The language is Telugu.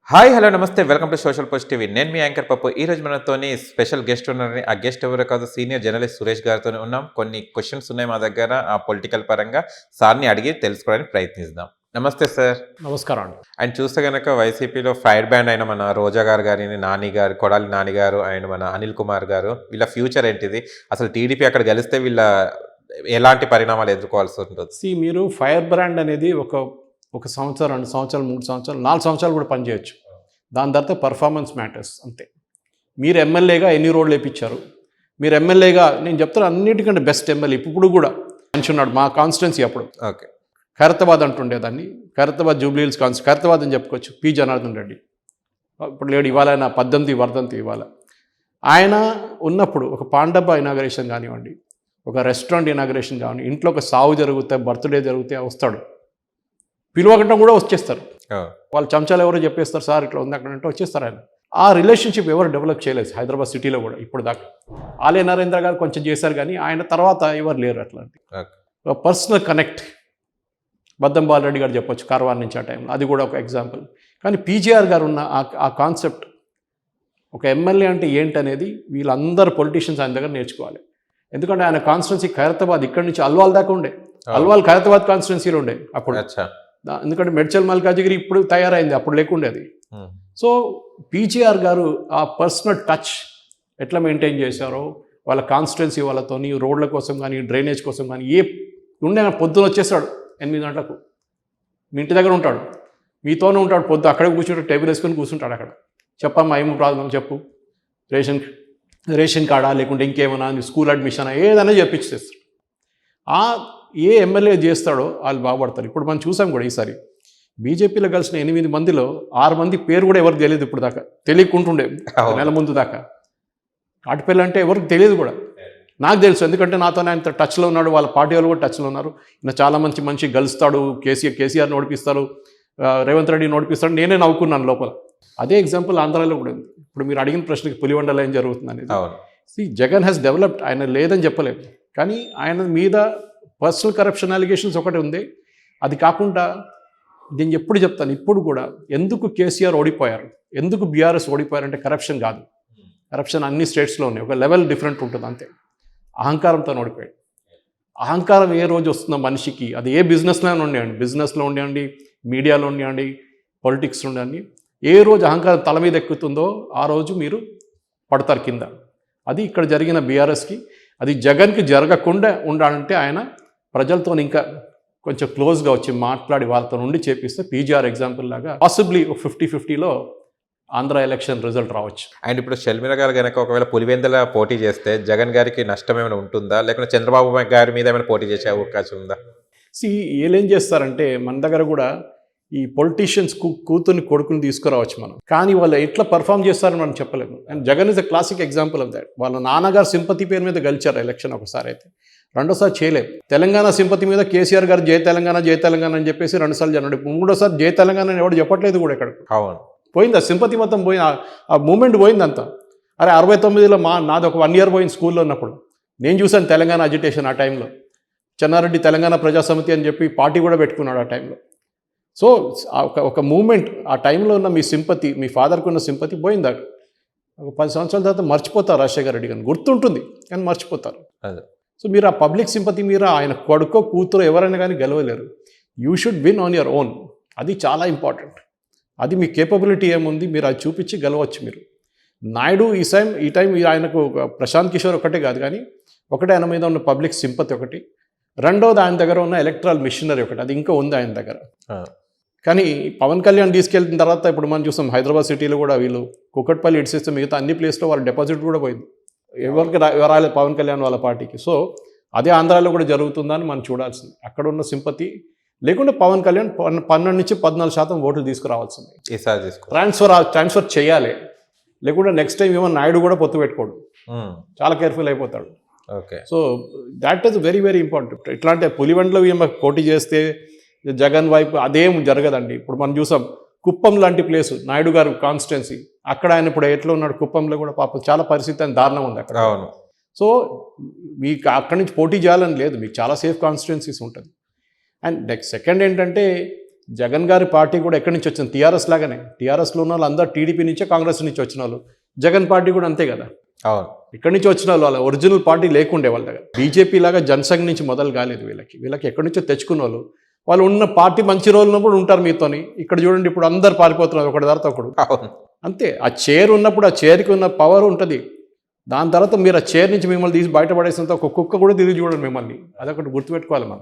హాయ్ హలో నమస్తే welcome to social post TV. నేను మీ యాంకర్ పప్పు. ఈ రోజు మనతోని స్పెషల్ గెస్ట్ ఉన్నారని, ఆ గెస్ట్ ఎవరో కాదు, సీనియర్ జర్నలిస్ట్ సురేష్ గారితో ఉన్నాం. కొన్ని క్వశ్చన్స్ ఉన్నాయి మా దగ్గర ఆ పొలిటికల్ పరంగా. సార్ని అడిగి తెలుసుకోవడానికి ప్రయత్నిద్దాం. నమస్తే సార్. నమస్కారం అండి. అండ్ చూస్తే కనుక వైసీపీలో ఫైర్ బ్యాండ్ అయిన మన రోజా గారు గారిని, నాని గారు, కొడాలి నాని గారు అండ్ మన అనిల్ కుమార్ గారు, వీళ్ళ ఫ్యూచర్ ఏంటిది? అసలు టీడీపీ అక్కడ గెలిస్తే వీళ్ళ ఎలాంటి పరిణామాలు ఎదుర్కోవాల్సి ఉంటుంది? మీరు ఫైర్ బ్రాండ్ అనేది ఒక సంవత్సరం, 2 సంవత్సరాలు, 3 సంవత్సరాలు, 4 సంవత్సరాలు కూడా పనిచేయచ్చు. దాని తర్వాత పర్ఫార్మెన్స్ మ్యాటర్స్ అంతే. మీరు ఎమ్మెల్యేగా ఎన్ని రోడ్లు వేయించారు, మీరు ఎమ్మెల్యేగా నేను చెప్తాను అన్నిటికంటే బెస్ట్ ఎమ్మెల్యే ఇప్పుడు కూడా మనిషి ఉన్నాడు మా కాన్స్టిట్యున్సీ. అప్పుడు ఓకే, ఖైరతాబాద్ అంటుండేదాన్ని, ఖైరతాబాద్ జూబ్లీహిల్స్ ఖైరతాబాద్ అని చెప్పుకోవచ్చు. పి జనార్దన్ రెడ్డి ఇప్పుడు లేడు, ఇవాళ ఆయన 18 వర్ధంతి. ఇవాళ ఆయన ఉన్నప్పుడు ఒక పాండబ్బ ఇనాగరేషన్ కానివ్వండి, ఒక రెస్టారెంట్ ఇనాగరేషన్ కానివ్వండి, ఇంట్లో ఒక సావు జరిగితే, బర్త్డే జరిగితే వస్తాడు, పిలువకుండా కూడా వచ్చేస్తారు. వాళ్ళు చెంచాలు ఎవరో చెప్పేస్తారు, సార్ ఇట్లా ఉంది అక్కడ అంటే వచ్చేస్తారు. ఆయన ఆ రిలేషన్షిప్ ఎవరు డెవలప్ చేయలేదు హైదరాబాద్ సిటీలో కూడా ఇప్పుడు దాకా. ఆలయ నరేంద్ర గారు కొంచెం చేశారు కానీ ఆయన తర్వాత ఎవరు లేరు అట్లాంటి పర్సనల్ కనెక్ట్. బద్దం బాలరెడ్డి గారు చెప్పొచ్చు కార్వాన్ నుంచి ఆ టైంలో, అది కూడా ఒక ఎగ్జాంపుల్. కానీ పీజీఆర్ గారు ఉన్న ఆ కాన్సెప్ట్, ఒక ఎమ్మెల్యే అంటే ఏంటనేది వీళ్ళందరూ పొలిటీషియన్స్ ఆయన దగ్గర నేర్చుకోవాలి. ఎందుకంటే ఆయన కాన్స్టిట్యున్సీ ఖైరతాబాద్ ఇక్కడ నుంచి అల్వాల్ దాకా ఉండే. అల్వాల్ ఖైరతాబాద్ కాన్స్టిట్యున్సీలో ఉండే అప్పుడు. ఎందుకంటే మెడ్చల్ మల్కాజిగిరి ఇప్పుడు తయారైంది, అప్పుడు లేకుండేది. సో పీజీఆర్ గారు ఆ పర్సనల్ టచ్ ఎట్లా మెయింటైన్ చేశారో వాళ్ళ కాన్స్టిట్యున్సీ వాళ్ళతోని, రోడ్ల కోసం కానీ డ్రైనేజ్ కోసం కానీ ఉండే. పొద్దున వచ్చేస్తాడు 8 గంటలకు, మీ ఇంటి దగ్గర ఉంటాడు, మీతోనే ఉంటాడు. పొద్దు అక్కడే కూర్చుంటాడు, టేబుల్ వేసుకొని కూర్చుంటాడు అక్కడ. చెప్పమ్మా ఏమో ప్రాబ్లం చెప్పు, రేషన్ కార్డా లేకుంటే ఇంకేమైనా స్కూల్ అడ్మిషనా ఏదైనా చెప్పించేస్తాడు. ఏ ఎమ్మెల్యే చేస్తాడో వాళ్ళు బాగుపడతారు. ఇప్పుడు మనం చూసాం కూడా ఈసారి బీజేపీలో కలిసిన 8 మందిలో 6 మంది పేరు కూడా ఎవరికి తెలియదు ఇప్పుడు దాకా, తెలియకుంటుండే నెల ముందు దాకా. కాటిపల్లి అంటే ఎవరికి తెలియదు కూడా, నాకు తెలుసు ఎందుకంటే నాతో ఆయన టచ్లో ఉన్నాడు, వాళ్ళ పార్టీ వాళ్ళు కూడా టచ్లో ఉన్నారు. ఈయన చాలా మంచి గెలుస్తాడు, కేసీఆర్ నోడిపిస్తారు, రేవంత్ రెడ్డి నోడిపిస్తాడు, నేనే నవ్వుకున్నాను లోపల. అదే ఎగ్జాంపుల్ ఆంధ్రాలో కూడా ఉంది. ఇప్పుడు మీరు అడిగిన ప్రశ్నకి పులివండలో ఏం జరుగుతుంది అనేది, జగన్ హ్యాస్ డెవలప్డ్, ఆయన లేదని చెప్పలేదు. కానీ ఆయన మీద పర్సనల్ కరప్షన్ అలిగేషన్స్ ఒకటి ఉంది. అది కాకుండా నేను ఎప్పుడు చెప్తాను, ఇప్పుడు కూడా ఎందుకు కేసీఆర్ ఓడిపోయారు, ఎందుకు బీఆర్ఎస్ ఓడిపోయారంటే కరప్షన్ కాదు. కరప్షన్ అన్ని స్టేట్స్లో ఉన్నాయి, ఒక లెవెల్ డిఫరెంట్ ఉంటుంది అంతే. అహంకారంతో ఓడిపోయాడు. అహంకారం ఏ రోజు వస్తుందో మనిషికి, అది ఏ బిజినెస్లో ఉండేయండి, బిజినెస్లో ఉండేయండి, మీడియాలో ఉండేయండి, పొలిటిక్స్లో ఉండేయండి, ఏ రోజు అహంకారం తల మీద ఎక్కుతుందో ఆ రోజు మీరు పడతారు కింద. అది ఇక్కడ జరిగిన బీఆర్ఎస్కి. అది జగన్కి జరగకుండా ఉండాలంటే ఆయన ప్రజలతో ఇంకా కొంచెం క్లోజ్గా వచ్చి మాట్లాడి వాళ్ళతో నుండి చేపిస్తే పీజీఆర్ ఎగ్జాంపుల్ లాగా పాసిబ్లీ 50-50లో ఆంధ్ర ఎలక్షన్ రిజల్ట్ రావచ్చు. అండ్ ఇప్పుడు షర్మిల గారు కనుక ఒకవేళ పులివెందుల పోటీ చేస్తే జగన్ గారికి నష్టం ఏమైనా ఉంటుందా, లేకుంటే చంద్రబాబు గారి మీద ఏమైనా పోటీ చేసే అవకాశం ఉందా? ఏం చేస్తారంటే మన దగ్గర కూడా ఈ పొలిటీషియన్స్ కూతుర్ని కొడుకుని తీసుకురావచ్చు మనం, కానీ వాళ్ళు ఎట్లా పర్ఫామ్ చేస్తారని మనం చెప్పలేము. And Jagan is a classic example of that. వాళ్ళ నాన్నగారు సింపతి పేరు మీద గెలిచారు ఎలక్షన్ ఒకసారి, అయితే రెండోసారి చేయలేదు. తెలంగాణ సింపతి మీద కేసీఆర్ గారు జై తెలంగాణ అని చెప్పేసి 2 సార్లు జనడు, 3ఓసారి జై తెలంగాణ అని ఎవరు చెప్పట్లేదు కూడా. ఇక్కడ పోయింది ఆ సింపతి మొత్తం, పోయి ఆ మూమెంట్ పోయిందంతా. అరే 69లో నాది ఒక 1 ఇయర్ పోయింది స్కూల్లో ఉన్నప్పుడు. నేను చూశాను తెలంగాణ అజిటేషన్ ఆ టైంలో. చెన్నారెడ్డి తెలంగాణ ప్రజాసమితి అని చెప్పి పార్టీ కూడా పెట్టుకున్నాడు ఆ టైంలో. సో ఒక మూమెంట్, ఆ టైంలో ఉన్న మీ సింపతి, మీ ఫాదర్కి ఉన్న సింపతి పోయింది. ఒక 10 సంవత్సరాల తర్వాత మర్చిపోతారు రాజశేఖర రెడ్డి గారిని, గుర్తుంటుంది కానీ మర్చిపోతారు. సో మీరు ఆ పబ్లిక్ సింపతి మీద ఆయన కొడుకో కూతురు ఎవరైనా కానీ గెలవలేరు. You should win on your own. అది చాలా ఇంపార్టెంట్. అది మీ కేపబిలిటీ ఏముంది మీరు అది చూపించి గెలవచ్చు. మీరు నాయుడు ఈ టైం ఆయనకు ప్రశాంత్ కిషోర్ ఒకటే కాదు, కానీ ఒకటే ఆయన మీద ఉన్న పబ్లిక్ సింపతి ఒకటి, రెండోది ఆయన దగ్గర ఉన్న ఎలక్ట్రల్ మిషనరీ ఒకటి, అది ఇంకా ఉంది ఆయన దగ్గర. కానీ పవన్ కళ్యాణ్ తీసుకెళ్ళిన తర్వాత ఇప్పుడు మనం చూస్తాం హైదరాబాద్ సిటీలో కూడా వీళ్ళు కుకట్పల్లి ఇడిసేస్తే మిగతా అన్ని ప్లేస్లో వాళ్ళ డిపాజిట్ కూడా పోయింది, ఎవరికి రాలేదు పవన్ కళ్యాణ్ వాళ్ళ పార్టీకి. సో అదే ఆంధ్రాలో కూడా జరుగుతుందని మనం చూడాల్సింది. అక్కడ ఉన్న సింపతి లేకుండా పవన్ కళ్యాణ్ 12 నుంచి 14% ఓట్లు తీసుకురావాల్సింది. ట్రాన్స్ఫర్ చేయాలి, లేకుంటే నెక్స్ట్ టైం ఏమో నాయుడు కూడా పొత్తు పెట్టుకోడు, చాలా కేర్ఫుల్ అయిపోతాడు. So that is very very important. ఇట్లాంటి పులివెందులో పోటీ చేస్తే జగన్ వైపు అదేం జరగదండి. ఇప్పుడు మనం చూసాం కుప్పం లాంటి ప్లేసు, నాయుడు గారు కాన్స్టిట్యున్సీ, అక్కడ ఆయన ఇప్పుడు ఎట్లా ఉన్నాడు, కుప్పంలో కూడా పాపం చాలా పరిస్థితి అని దారుణం ఉంది అక్కడ. సో మీకు అక్కడి నుంచి పోటీ చేయాలని లేదు, మీకు చాలా సేఫ్ కాన్స్టిట్యున్సీస్ ఉంటుంది. అండ్ నెక్స్ట్ సెకండ్ ఏంటంటే జగన్ గారి పార్టీ కూడా ఎక్కడి నుంచి వచ్చింది? టీఆర్ఎస్ లాగానే. టీఆర్ఎస్లో ఉన్న వాళ్ళు అందరూ టీడీపీ నుంచే, కాంగ్రెస్ నుంచి వచ్చిన వాళ్ళు. జగన్ పార్టీ కూడా అంతే కదా. అవును. ఇక్కడి నుంచి వచ్చిన వాళ్ళు, వాళ్ళ ఒరిజినల్ పార్టీ లేకుండే వాళ్ళ దగ్గర. బీజేపీ లాగా జనసంఘ్ నుంచి మొదలు కాలేదు వీళ్ళకి ఎక్కడి నుంచో తెచ్చుకున్న వాళ్ళు. వాళ్ళు ఉన్న పార్టీ మంచి రోజులు ఉన్నప్పుడు ఉంటారు మీతోని. ఇక్కడ చూడండి ఇప్పుడు అందరు పారిపోతున్నారు ఒకటి తర్వాత ఒకడు. అవును. అంతే. ఆ చైర్ ఉన్నప్పుడు ఆ చైర్కి ఉన్న పవర్ ఉంటుంది. దాని తర్వాత మీరు ఆ చైర్ నుంచి మిమ్మల్ని తీసి బయటపడేసినంత ఒక కుక్క కూడా తిరిగి చూడండి మిమ్మల్ని. అదొకటి గుర్తుపెట్టుకోవాలి మనం.